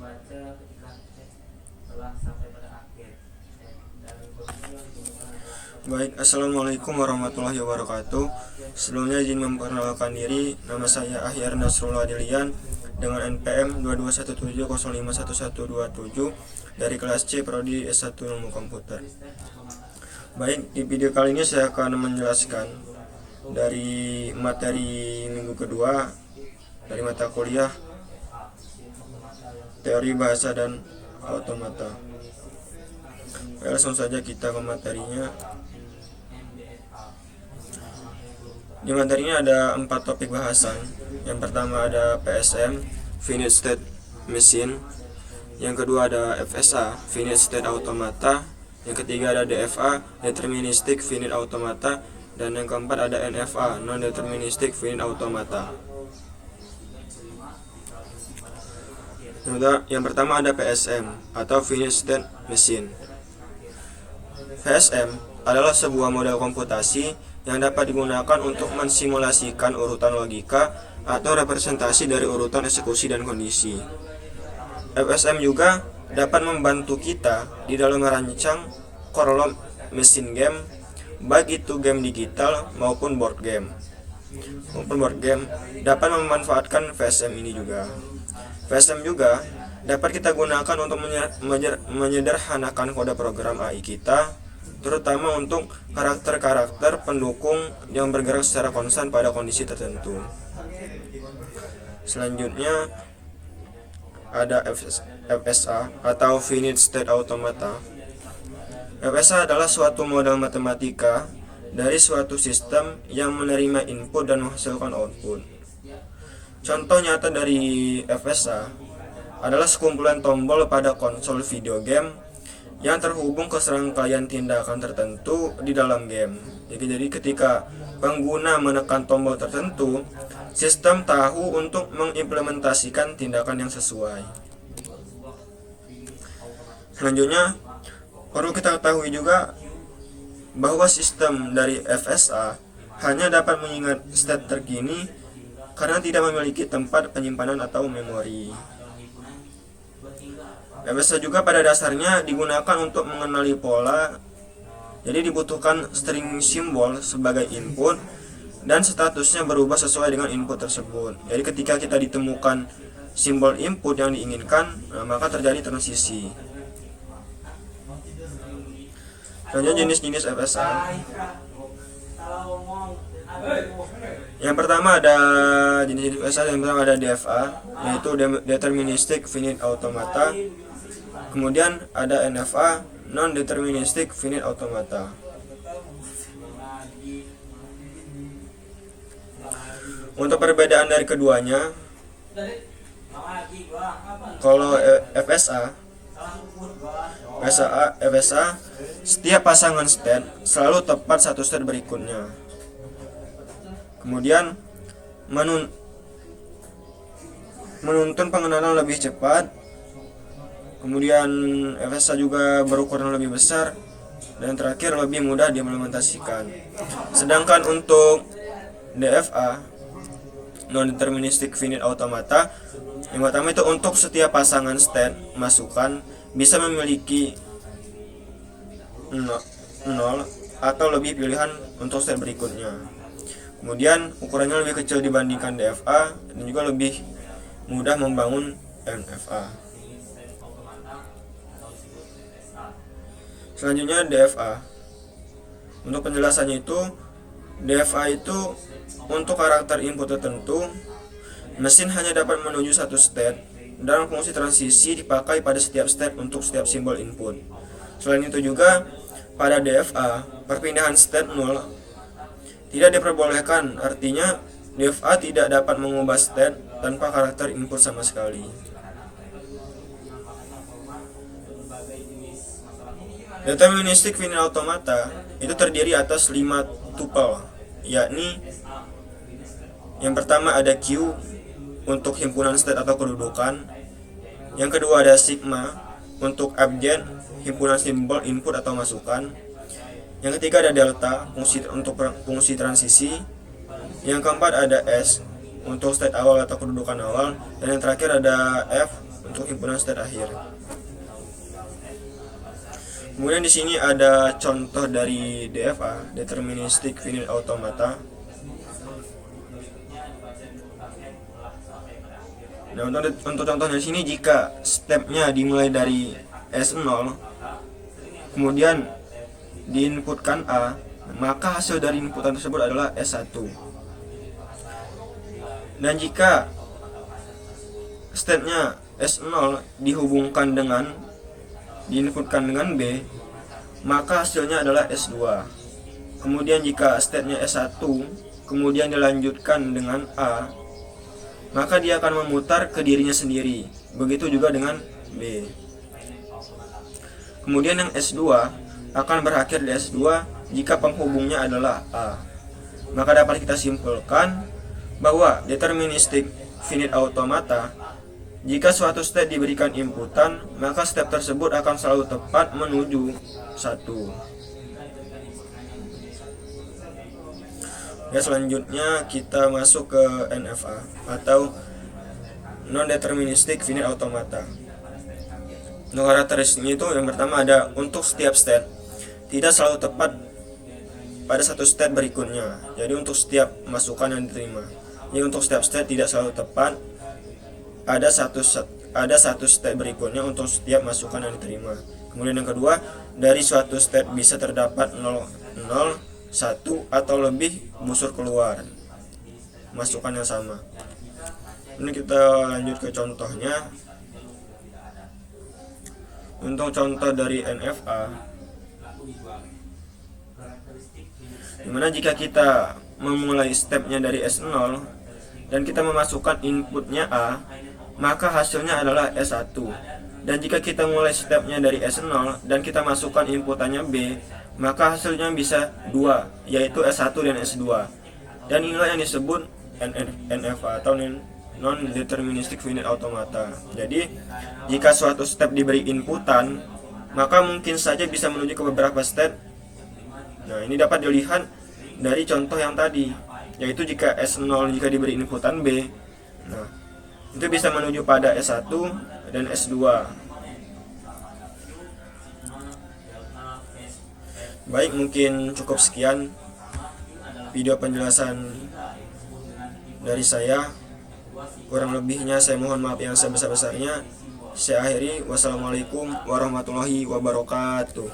Baik, assalamualaikum warahmatullahi wabarakatuh. Sebelumnya izin memperkenalkan diri, nama saya Ahyar Nasrullah Dilian dengan NPM 2217051127 dari kelas C Prodi S1 Ilmu Komputer. Baik, di video kali ini saya akan menjelaskan dari materi minggu kedua dari mata kuliah Teori Bahasa dan Automata. Langsung saja kita ke materinya. Di materinya ada 4 topik bahasan. Yang pertama ada PSM, Finite State Machine. Yang kedua ada FSA, Finite State Automata. Yang ketiga ada DFA, Deterministic Finite Automata. Dan yang keempat ada NFA, Non-Deterministic Finite Automata. Yang pertama ada PSM atau Finite State Machine. PSM adalah sebuah model komputasi yang dapat digunakan untuk mensimulasikan urutan logika atau representasi dari urutan eksekusi dan kondisi. FSM juga dapat membantu kita di dalam merancang core mesin game, baik itu game digital maupun board game. Dapat memanfaatkan PSM ini juga. PSM juga dapat kita gunakan untuk menyederhanakan kode program AI kita, terutama untuk karakter-karakter pendukung yang bergerak secara konstan pada kondisi tertentu. Selanjutnya ada FSA atau Finite State Automata. FSA adalah suatu model matematika dari suatu sistem yang menerima input dan menghasilkan output. Contoh nyata dari FSA adalah sekumpulan tombol pada konsol video game yang terhubung ke serangkaian tindakan tertentu di dalam game. Jadi ketika pengguna menekan tombol tertentu, sistem tahu untuk mengimplementasikan tindakan yang sesuai. Selanjutnya, perlu kita ketahui juga bahwa sistem dari FSA hanya dapat mengingat state terkini karena tidak memiliki tempat penyimpanan atau memori. FSA juga pada dasarnya digunakan untuk mengenali pola, jadi dibutuhkan string simbol sebagai input dan statusnya berubah sesuai dengan input tersebut. Jadi ketika kita ditemukan simbol input yang diinginkan, maka terjadi transisi. Selanjutnya jenis-jenis FSA. Yang pertama ada jenis FSA, yang pertama ada DFA, yaitu Deterministic Finite Automata. Kemudian ada NFA, Non-Deterministic Finite Automata. Untuk perbedaan dari keduanya, kalau FSA, setiap pasangan state selalu tepat satu state berikutnya. Kemudian menuntun pengenalan lebih cepat. Kemudian FSA juga berukuran lebih besar, dan terakhir lebih mudah diimplementasikan. Sedangkan untuk DFA, Non-Deterministic Finite Automata, yang pertama itu untuk setiap pasangan state masukan bisa memiliki 0 atau lebih pilihan untuk state berikutnya. Kemudian ukurannya lebih kecil dibandingkan DFA dan juga lebih mudah membangun NFA. Selanjutnya DFA. Untuk penjelasannya itu, DFA itu untuk karakter input tertentu, mesin hanya dapat menuju satu state dan fungsi transisi dipakai pada setiap state untuk setiap simbol input. Selain itu juga, pada DFA, perpindahan state 0 tidak diperbolehkan, artinya DFA tidak dapat mengubah state tanpa karakter input sama sekali. Deterministic Finite Automata itu terdiri atas 5 tuple, yakni yang pertama ada Q untuk himpunan state atau kedudukan, yang kedua ada sigma untuk abjad himpunan simbol input atau masukan, yang ketiga ada delta untuk fungsi transisi, yang keempat ada S untuk state awal atau kedudukan awal, dan yang terakhir ada F untuk himpunan state akhir. Kemudian di sini ada contoh dari DFA, deterministic finite automata. Nah, untuk contohnya di sini, jika stepnya dimulai dari S0, kemudian diinputkan A, maka hasil dari inputan tersebut adalah S1. Dan jika stepnya S0 dihubungkan dengan diinputkan dengan B, maka hasilnya adalah S2. Kemudian jika stepnya S1 kemudian dilanjutkan dengan A, maka dia akan memutar ke dirinya sendiri. Begitu juga dengan B. Kemudian yang S2 akan berakhir di S2 jika penghubungnya adalah A. Maka dapat kita simpulkan bahwa deterministic finite automata, jika suatu step diberikan inputan, maka step tersebut akan selalu tepat menuju 1. Ya, selanjutnya kita masuk ke NFA atau non-deterministic finite automata. Untuk karakteristiknya itu, yang pertama ada untuk setiap state tidak selalu tepat pada satu state berikutnya. Jadi untuk setiap masukan yang diterima. Jadi untuk setiap state tidak selalu tepat ada satu state berikutnya untuk setiap masukan yang diterima. Kemudian yang kedua, dari suatu state bisa terdapat 0, 1 atau lebih busur keluar masukan yang sama. Ini kita lanjut ke contohnya. Untuk contoh dari NFA, dimana jika kita memulai stepnya dari S0 dan kita memasukkan inputnya A, maka hasilnya adalah S1. Dan jika kita mulai stepnya dari S0 dan kita masukkan inputannya B, maka hasilnya bisa 2, yaitu S1 dan S2. Dan inilah yang disebut NFA atau non-deterministic finite automata. Jadi, jika suatu step diberi inputan, maka mungkin saja bisa menuju ke beberapa step. Nah, ini dapat dilihat dari contoh yang tadi, yaitu jika S0 jika diberi inputan B, nah, itu bisa menuju pada S1 dan S2. Baik, mungkin cukup sekian video penjelasan dari saya. Kurang lebihnya saya mohon maaf yang sebesar-besarnya. Saya akhiri. Wassalamualaikum warahmatullahi wabarakatuh.